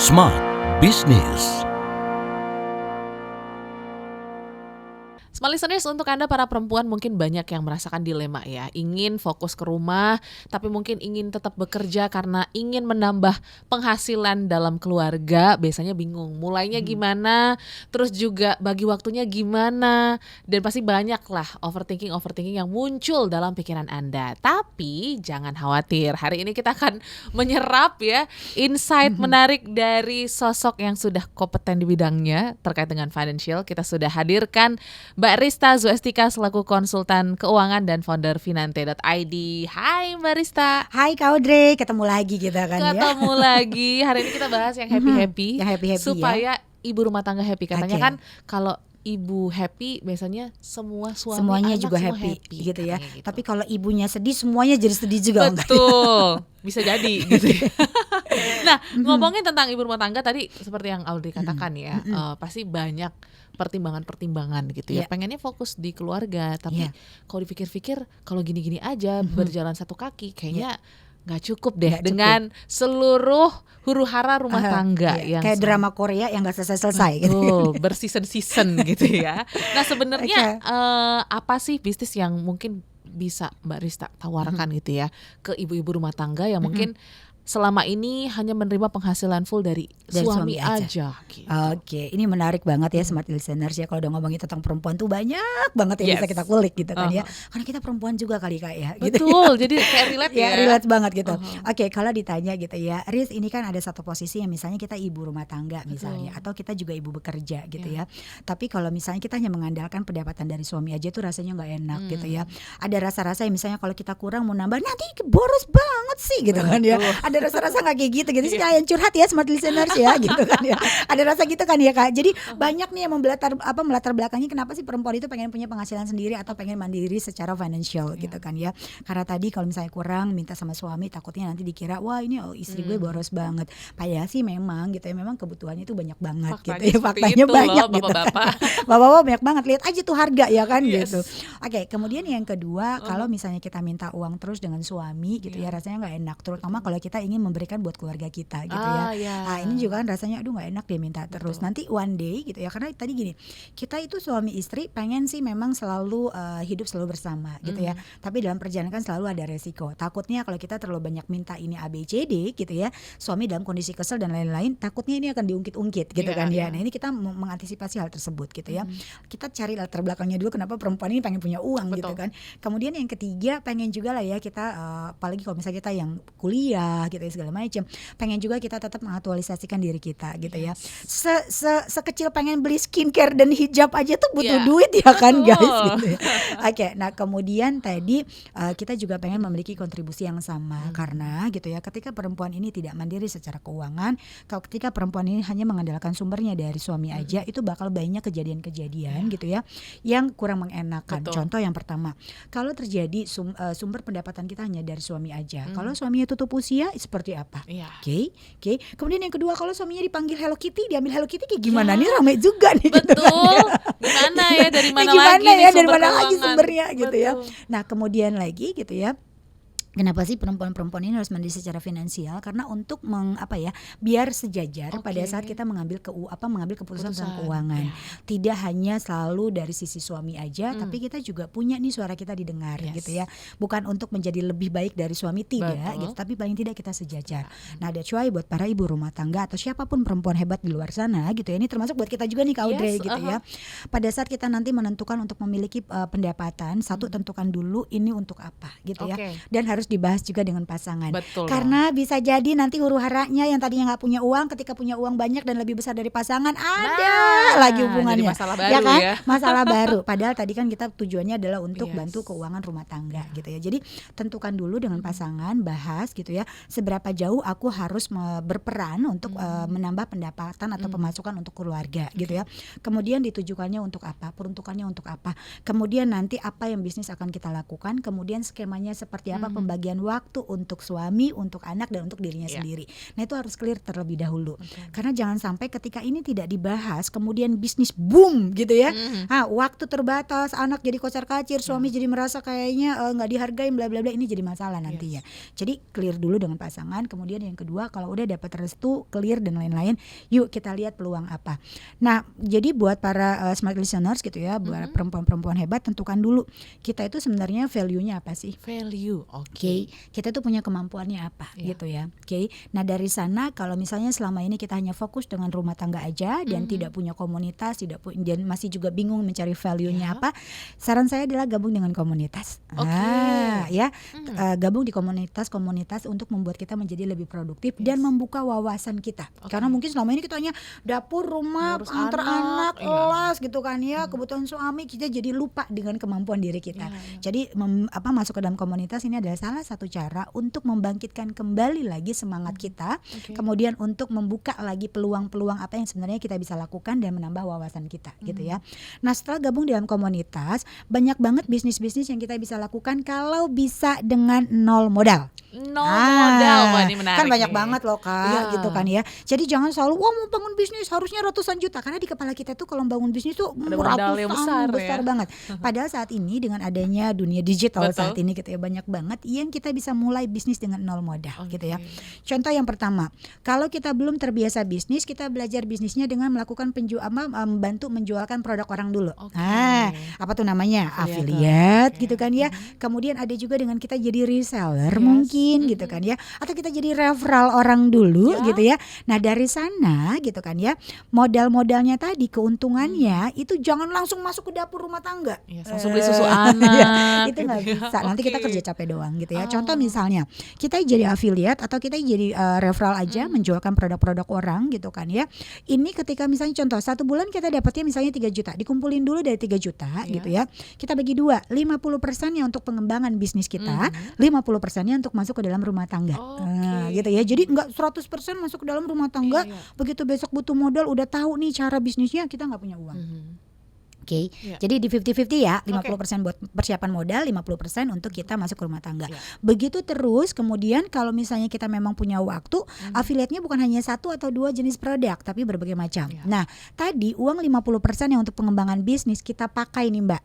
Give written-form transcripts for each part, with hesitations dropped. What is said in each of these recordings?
Smart Business. Smart listeners, untuk Anda para perempuan mungkin banyak yang merasakan dilema ya. Ingin fokus ke rumah, tapi mungkin ingin tetap bekerja karena ingin menambah penghasilan dalam keluarga. Biasanya bingung, mulainya gimana, terus juga bagi waktunya gimana. Dan pasti banyak lah overthinking yang muncul dalam pikiran Anda. Tapi jangan khawatir, hari ini kita akan menyerap ya insight menarik dari sosok yang sudah kompeten di bidangnya terkait dengan financial. Kita sudah hadirkan Mbak Rista Zuestika selaku konsultan keuangan dan founder Finante.id. Hai Mbak Rista. Hai Kak Audrey, ketemu lagi kita kan Ketemu lagi. Hari ini kita bahas yang happy-happy. Yang happy-happy supaya ibu rumah tangga happy. Katanya Oke. kan kalau ibu happy biasanya semua suami semuanya anak juga semua happy gitu ya. katanya gitu. Tapi kalau ibunya sedih, semuanya jadi sedih juga. enggak? Betul, bisa jadi gitu ya. Nah, ngomongin tentang ibu rumah tangga tadi seperti yang Audrey katakan ya, pasti banyak pertimbangan gitu ya. Iya. Pengennya fokus di keluarga, tapi Iya. kalau dipikir-pikir kalau gini-gini aja berjalan satu kaki kayaknya nggak cukup deh Nggak cukup. dengan seluruh huru-hara rumah tangga Iya, yang kayak drama Korea yang nggak selesai-selesai gitu. betul, berseason-season gitu ya. Nah sebenarnya apa sih bisnis yang mungkin bisa Mbak Rista tawarkan gitu ya ke ibu-ibu rumah tangga yang mungkin selama ini hanya menerima penghasilan full dari suami aja gitu. Oke, ini menarik banget ya smart listeners ya, kalau udah ngomongin tentang perempuan tuh banyak banget yang bisa kita kulik gitu kan ya. Karena kita perempuan juga kali Kak ya. Gitu. Betul, jadi kayak relate ya. Relate banget gitu. Oke, kalau ditanya gitu ya, Riz, ini kan ada satu posisi yang misalnya kita ibu rumah tangga misalnya, atau kita juga ibu bekerja gitu ya. Tapi kalau misalnya kita hanya mengandalkan pendapatan dari suami aja tuh rasanya nggak enak gitu ya. Ada rasa-rasa yang misalnya kalau kita kurang mau nambah nanti boros banget sih gitu kan ya. Ada rasa-rasa nggak kayak gitu sih, jangan curhat ya smart listeners ya gitu kan ya. Ada rasa gitu kan ya Kak. Jadi banyak nih yang melatar belakangnya kenapa sih perempuan itu pengen punya penghasilan sendiri atau pengen mandiri secara financial gitu kan ya. Karena tadi kalau misalnya kurang minta sama suami takutnya nanti dikira wah ini istri gue boros banget. Padahal sih memang gitu ya, memang kebutuhannya itu banyak banget Faktanya gitu ya. seperti Faktanya itu banyak loh, gitu bapak-bapak. kan. Bapak-bapak banyak banget, lihat aja tuh harga ya kan Yes. gitu. Oke, kemudian yang kedua kalau misalnya kita minta uang terus dengan suami gitu ya rasanya nggak enak, terutama kalau kita ingin memberikan buat keluarga kita gitu ya. Nah, ini juga kan rasanya aduh nggak enak dia minta terus. Nanti one day gitu ya, karena tadi gini, kita itu suami istri pengen sih memang selalu hidup selalu bersama gitu ya. Tapi dalam perjalanan kan selalu ada resiko. Takutnya kalau kita terlalu banyak minta ini A B C D gitu ya, suami dalam kondisi kesel dan lain-lain, takutnya ini akan diungkit-ungkit gitu kan ya. Nah, ini kita mengantisipasi hal tersebut gitu ya. Kita cari latar belakangnya dulu kenapa perempuan ini pengen punya uang gitu kan. Kemudian yang ketiga pengen juga lah ya kita apalagi kalau misalnya kita yang kuliah gitu ya segala macam, pengen juga kita tetap mengaktualisasikan diri kita gitu ya. Sekecil pengen beli skincare dan hijab aja tuh butuh duit ya kan guys gitu ya. Oke, nah kemudian tadi kita juga pengen memiliki kontribusi yang sama karena gitu ya, ketika perempuan ini tidak mandiri secara keuangan, kalau ketika perempuan ini hanya mengandalkan sumbernya dari suami aja, itu bakal banyak kejadian-kejadian gitu ya yang kurang mengenakan. Contoh yang pertama, kalau terjadi sumber pendapatan kita hanya dari suami aja, kalau suaminya tutup usia seperti apa? Oke. Kemudian yang kedua, kalau suaminya dipanggil Hello Kitty, diambil Hello Kitty kayak gimana nih, ramai juga nih. Betul. Gitu kan. Gimana ya, dari mana Gimana lagi nih ya, dari sumber mana lagi keuangan? sumbernya gitu ya. Betul. Nah kemudian lagi gitu ya, kenapa sih perempuan-perempuan ini harus mandiri secara finansial? Karena untuk biar sejajar pada saat kita mengambil keputusan tentang keuangan. Tidak hanya selalu dari sisi suami aja, tapi kita juga punya nih suara kita didengar gitu ya. Bukan untuk menjadi lebih baik dari suami, tidak gitu, tapi paling tidak kita sejajar. Nah, that's why buat para ibu rumah tangga atau siapapun perempuan hebat di luar sana gitu ya, ini termasuk buat kita juga nih Kak Audrey gitu ya. Pada saat kita nanti menentukan untuk memiliki pendapatan, satu tentukan dulu ini untuk apa gitu ya. Dan harus dibahas juga dengan pasangan. Betul. Karena bisa jadi nanti huru-haranya yang tadinya nggak punya uang, ketika punya uang banyak dan lebih besar dari pasangan, ada lagi hubungannya. Jadi masalah baru ya kan? ya. Masalah baru. Padahal tadi kan kita tujuannya adalah untuk bantu keuangan rumah tangga gitu ya. Jadi tentukan dulu dengan pasangan, bahas gitu ya, seberapa jauh aku harus berperan untuk menambah pendapatan atau pemasukan untuk keluarga gitu ya. Kemudian ditujukannya untuk apa? Peruntukannya untuk apa? Kemudian nanti apa yang bisnis akan kita lakukan? Kemudian skemanya seperti apa? Pembagian pembagian waktu untuk suami, untuk anak, dan untuk dirinya sendiri. Nah itu harus clear terlebih dahulu. Karena jangan sampai ketika ini tidak dibahas kemudian bisnis boom gitu ya. Waktu terbatas, anak jadi kocar-kacir, suami jadi merasa kayaknya nggak dihargai, bla bla bla, ini jadi masalah nantinya. Jadi clear dulu dengan pasangan. Kemudian yang kedua, kalau udah dapat restu, clear dan lain-lain, yuk kita lihat peluang apa. Nah jadi buat para smart listeners gitu ya, buat perempuan-perempuan hebat, tentukan dulu kita itu sebenarnya value-nya apa sih? Value, Oke. Kita tuh punya kemampuannya apa gitu ya. Oke. Nah dari sana kalau misalnya selama ini kita hanya fokus dengan rumah tangga aja dan tidak punya komunitas, dan masih juga bingung mencari value-nya apa, saran saya adalah gabung dengan komunitas. Gabung di komunitas untuk membuat kita menjadi lebih produktif dan membuka wawasan kita. Karena mungkin selama ini kita hanya dapur, rumah, antar anak, kelas gitu kan ya, kebutuhan suami, kita jadi lupa dengan kemampuan diri kita. Jadi masuk ke dalam komunitas ini adalah salah satu cara untuk membangkitkan kembali lagi semangat kita, kemudian untuk membuka lagi peluang-peluang apa yang sebenarnya kita bisa lakukan dan menambah wawasan kita gitu ya. Nah setelah gabung dalam komunitas, banyak banget bisnis-bisnis yang kita bisa lakukan kalau bisa dengan nol modal. Modal, wah ini menarik. Kan banyak banget loh Kak, gitu kan ya. Jadi jangan selalu mau bangun bisnis harusnya ratusan juta, karena di kepala kita tuh kalau bangun bisnis tuh modal yang besar banget. Padahal saat ini dengan adanya dunia digital saat ini gitu ya, banyak banget yang kita bisa mulai bisnis dengan nol modal gitu ya. Contoh yang pertama, kalau kita belum terbiasa bisnis, kita belajar bisnisnya dengan melakukan membantu menjualkan produk orang dulu. Apa tuh namanya? Affiliate gitu kan ya. Kemudian ada juga dengan kita jadi reseller mungkin gitu kan ya, atau kita jadi referral orang dulu gitu ya. Nah dari sana gitu kan ya, modal-modalnya tadi, keuntungannya itu jangan langsung masuk ke dapur rumah tangga, langsung beli susu anak itu nggak bisa. Nanti kita kerja capek doang gitu ya. Contoh misalnya kita jadi affiliate atau kita jadi referral aja, menjualkan produk-produk orang gitu kan ya. Ini ketika misalnya contoh 1 bulan kita dapatnya misalnya 3 juta, dikumpulin dulu dari 3 juta gitu ya, kita bagi 2, 50%-nya untuk pengembangan bisnis kita, 50%-nya untuk masuk ke dalam rumah tangga. Gitu ya. Jadi enggak 100% masuk ke dalam rumah tangga, begitu besok butuh modal udah tahu nih cara bisnisnya, kita enggak punya uang. Jadi di 50-50 ya, 50% buat persiapan modal, 50% untuk kita masuk ke rumah tangga. Begitu terus, kemudian kalau misalnya kita memang punya waktu, affiliate-nya bukan hanya 1 atau 2 jenis produk, tapi berbagai macam. Nah, tadi uang 50% yang untuk pengembangan bisnis kita pakai nih Mbak.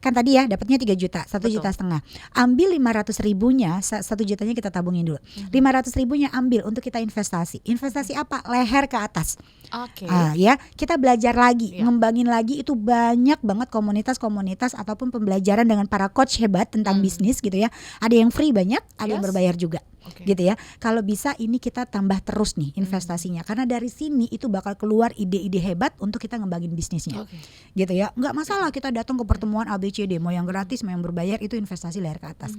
Kan tadi ya dapatnya 3 juta, 1,5 juta. Ambil 500 ribunya, 1 jutanya kita tabungin dulu. 500 ribunya ambil untuk kita investasi. Investasi apa? Leher ke atas. Ya, kita belajar lagi, ngembangin lagi. Itu banyak banget komunitas-komunitas ataupun pembelajaran dengan para coach hebat tentang bisnis gitu ya. Ada yang free banyak, ada yang berbayar juga. Gitu ya. Kalau bisa ini kita tambah terus nih investasinya, karena dari sini itu bakal keluar ide-ide hebat untuk kita ngembangin bisnisnya. Gitu ya. Enggak masalah kita datang ke pertemuan ABCD, mau yang gratis mau yang berbayar, itu investasi leher ke atas.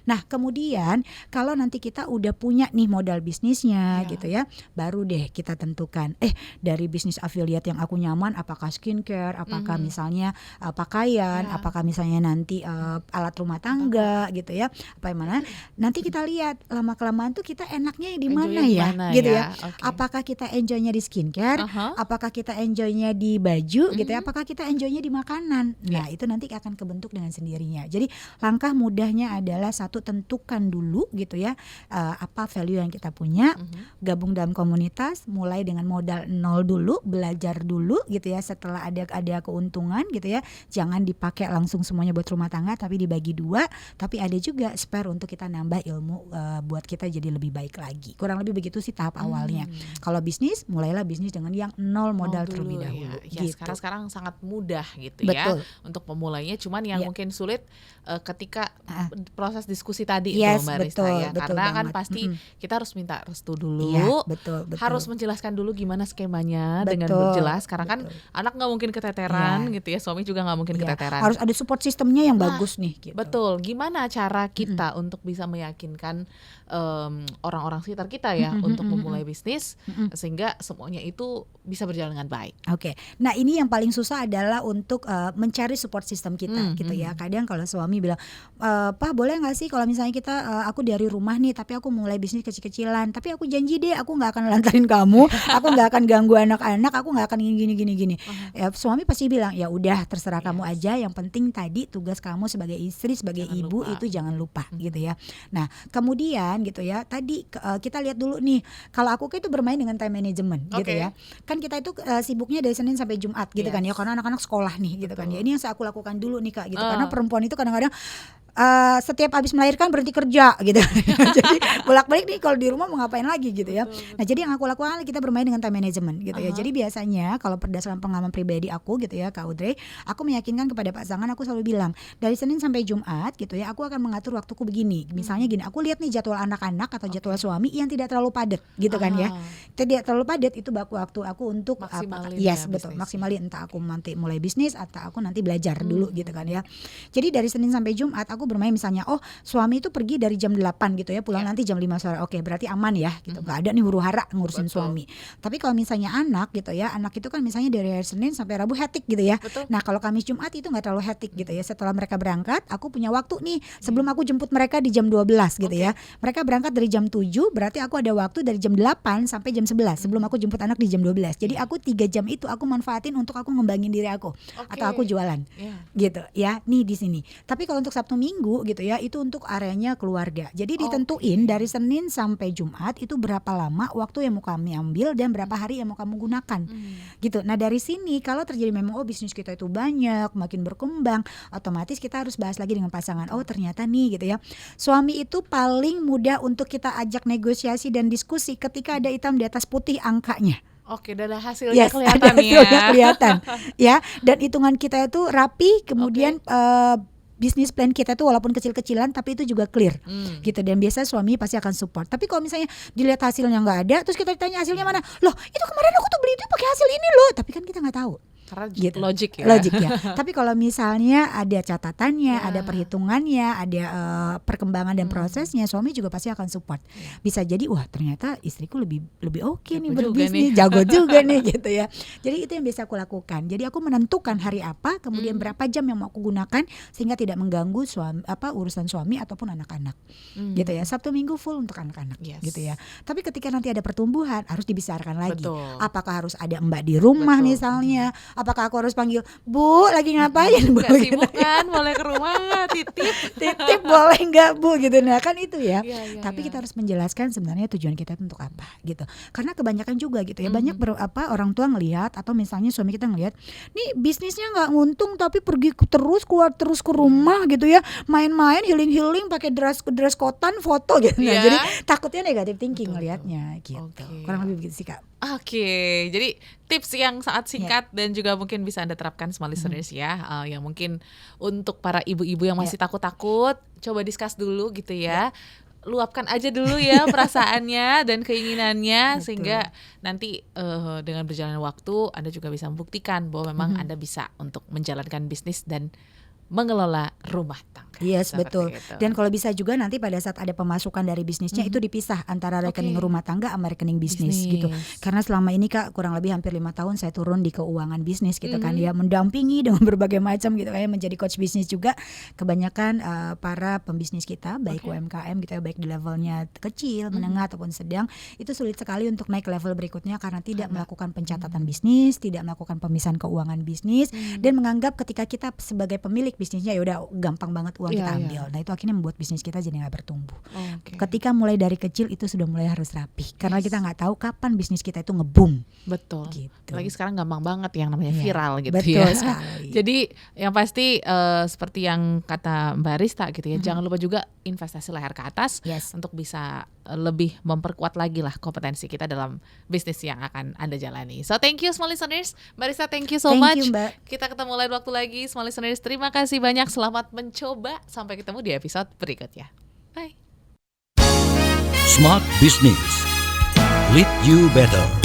Nah, kemudian kalau nanti kita udah punya nih modal bisnisnya gitu ya, baru deh kita tentukan dari bisnis affiliate yang aku nyaman, apakah skincare, apakah misalnya pakaian, apakah misalnya nanti alat rumah tangga gitu ya. Apa yang mana? Nanti kita lihat lama-kelamaan tuh kita enaknya di mana ya, gitu ya. Apakah kita enjoynya di skincare, apakah kita enjoynya di baju gitu ya, apakah kita enjoynya di makanan. Nah, itu nanti akan kebentuk dengan sendirinya. Jadi langkah mudahnya adalah satu, tentukan dulu gitu ya, apa value yang kita punya, gabung dalam komunitas, mulai dengan modal nol dulu, belajar dulu gitu ya. Setelah ada keuntungan gitu ya, jangan dipakai langsung semuanya buat rumah tangga, tapi dibagi 2, tapi ada juga spare untuk kita nambah ilmu buat kita jadi lebih baik lagi. Kurang lebih begitu sih tahap awalnya. Kalau bisnis, mulailah bisnis dengan yang nol modal terlebih dahulu. Gitu. Sekarang sangat mudah gitu ya untuk memulainya. Cuman yang mungkin sulit ketika proses diskusi tadi itu Mbak Rista ya. Karena kan pasti kita harus minta restu dulu. Harus menjelaskan dulu gimana skemanya dengan berjelas. Karena kan anak nggak mungkin keteteran gitu ya. Suami juga nggak mungkin keteteran. Harus ada support sistemnya yang bagus nih. Gitu. Betul. Gimana cara kita untuk bisa meyakinkan orang-orang sekitar kita ya untuk memulai bisnis sehingga semuanya itu bisa berjalan dengan baik. Nah ini yang paling susah adalah untuk mencari support system kita gitu ya. Kadang kalau suami bilang, Pak boleh nggak sih kalau misalnya kita aku dari rumah nih, tapi aku mulai bisnis kecil-kecilan, tapi aku janji deh aku nggak akan lantarin kamu, aku nggak akan ganggu anak-anak, aku nggak akan gini. Ya suami pasti bilang ya udah terserah kamu aja, yang penting tadi tugas kamu sebagai istri, sebagai ibu itu jangan lupa gitu ya. Nah kemudian gitu ya, tadi kita lihat dulu nih, kalau aku itu bermain dengan time management gitu ya. Kan kita itu sibuknya dari Senin sampai Jumat gitu kan ya, karena anak-anak sekolah nih gitu kan ya. Ini yang aku lakukan dulu nih Kak gitu, karena perempuan itu kadang-kadang setiap habis melahirkan berhenti kerja gitu. Jadi bolak-balik nih kalau di rumah mau ngapain lagi gitu ya. Nah jadi yang aku lakukan kita bermain dengan time management gitu ya. Jadi biasanya kalau berdasarkan pengalaman pribadi aku gitu ya Kak Audrey, aku meyakinkan kepada pasangan, aku selalu bilang dari Senin sampai Jumat gitu ya, aku akan mengatur waktuku begini. Misalnya gini, aku lihat nih jadwal anak-anak atau jadwal suami yang tidak terlalu padat gitu kan ya. Tidak terlalu padat itu waktu aku untuk maksimalin, entah aku nanti mulai bisnis atau aku nanti belajar dulu gitu kan ya. Jadi dari Senin sampai Jumat aku bermain misalnya, suami itu pergi dari jam 8 gitu ya, pulang nanti jam 5 sore. Oke, berarti aman ya gitu. Gak ada nih huru-hara ngurusin suami. Tapi kalau misalnya anak gitu ya, anak itu kan misalnya dari hari Senin sampai Rabu hektik gitu ya. Nah, kalau Kamis Jumat itu gak terlalu hektik gitu ya. Setelah mereka berangkat, aku punya waktu nih sebelum aku jemput mereka di jam 12 gitu ya. Mereka berangkat dari jam 7, berarti aku ada waktu dari jam 8 sampai jam 11 sebelum aku jemput anak di jam 12. Jadi aku 3 jam itu aku manfaatin untuk aku ngembangin diri aku atau aku jualan. Gitu ya. Nih di sini. Tapi kalau untuk Sabtu Minggu gitu ya, itu untuk areanya keluarga. Jadi ditentuin dari Senin sampai Jumat itu berapa lama waktu yang mau kami ambil dan berapa hari yang mau kamu gunakan. Gitu. Nah, dari sini kalau terjadi memang bisnis kita itu banyak, makin berkembang, otomatis kita harus bahas lagi dengan pasangan. Ternyata nih gitu ya. Suami itu paling mudah untuk kita ajak negosiasi dan diskusi ketika ada hitam di atas putih angkanya. Oke, dan hasilnya kelihatan ada hasilnya kelihatan ya, dan hitungan kita itu rapi, kemudian bisnis plan kita tuh walaupun kecil-kecilan tapi itu juga clear gitu, dan biasa suami pasti akan support. Tapi kalau misalnya dilihat hasilnya nggak ada, terus kita ditanya hasilnya mana, loh itu kemarin aku tuh beli itu pakai hasil ini loh, tapi kan kita nggak tahu. Karena gitu. Logik ya. Tapi kalau misalnya ada catatannya, ada perhitungannya, ada perkembangan dan prosesnya, suami juga pasti akan support. Bisa jadi wah ternyata istriku lebih oke nih berbisnis, jago juga nih gitu ya. Jadi itu yang biasa aku lakukan. Jadi aku menentukan hari apa, kemudian berapa jam yang mau aku gunakan sehingga tidak mengganggu urusan suami ataupun anak-anak. Gitu ya. Sabtu Minggu full untuk anak-anak gitu ya. Tapi ketika nanti ada pertumbuhan harus dibesarkan lagi. Apakah harus ada mbak di rumah misalnya? Apakah aku harus panggil Bu lagi ngapain Bu? Gak sibuk kan, boleh ke rumah nggak, titip boleh nggak Bu gitu. Nah kan itu ya. Tapi kita harus menjelaskan sebenarnya tujuan kita itu untuk apa gitu. Karena kebanyakan juga gitu ya, banyak orang tua ngelihat atau misalnya suami kita ngelihat nih bisnisnya nggak nguntung tapi pergi keluar terus ke rumah gitu ya, main-main healing pakai dress kotan foto gitu. Nah, jadi takutnya negatif thinking ngelihatnya gitu. Kurang lebih begitu sih Kak. Oke, jadi tips yang sangat singkat dan juga mungkin bisa Anda terapkan semua listeners ya, yang mungkin untuk para ibu-ibu yang masih takut-takut, coba discuss dulu gitu ya. Luapkan aja dulu ya perasaannya dan keinginannya. Sehingga nanti dengan berjalannya waktu Anda juga bisa membuktikan bahwa memang Anda bisa untuk menjalankan bisnis dan mengelola rumah tangga. Yes, betul. Itu. Dan kalau bisa juga nanti pada saat ada pemasukan dari bisnisnya itu dipisah antara rekening rumah tangga sama rekening bisnis gitu. Karena selama ini Kak kurang lebih hampir 5 tahun saya turun di keuangan bisnis gitu kan ya, mendampingi dengan berbagai macam gitu kayak menjadi coach bisnis juga. Kebanyakan para pembisnis kita baik UMKM gitu ya, baik di levelnya kecil, menengah ataupun sedang, itu sulit sekali untuk naik level berikutnya karena tidak melakukan pencatatan bisnis, tidak melakukan pemisahan keuangan bisnis dan menganggap ketika kita sebagai pemilik bisnisnya ya udah gampang banget uang kita ambil. Nah itu akhirnya membuat bisnis kita jadi nggak bertumbuh. Ketika mulai dari kecil itu sudah mulai harus rapi karena kita nggak tahu kapan bisnis kita itu nge-boom. Betul. Gitu. Lagi sekarang gampang banget yang namanya viral gitu betul ya. Sekali. Jadi yang pasti seperti yang kata Mbak Rista gitu ya, jangan lupa juga investasi leher ke atas untuk bisa lebih memperkuat lagi lah kompetensi kita dalam bisnis yang akan Anda jalani. So thank you small listeners. Mbak Rista thank you so much. You, Mbak. Kita ketemu lain waktu lagi small listeners. Terima kasih banyak, selamat mencoba. Sampai ketemu di episode berikutnya. Bye. Smart Business. Lead you better.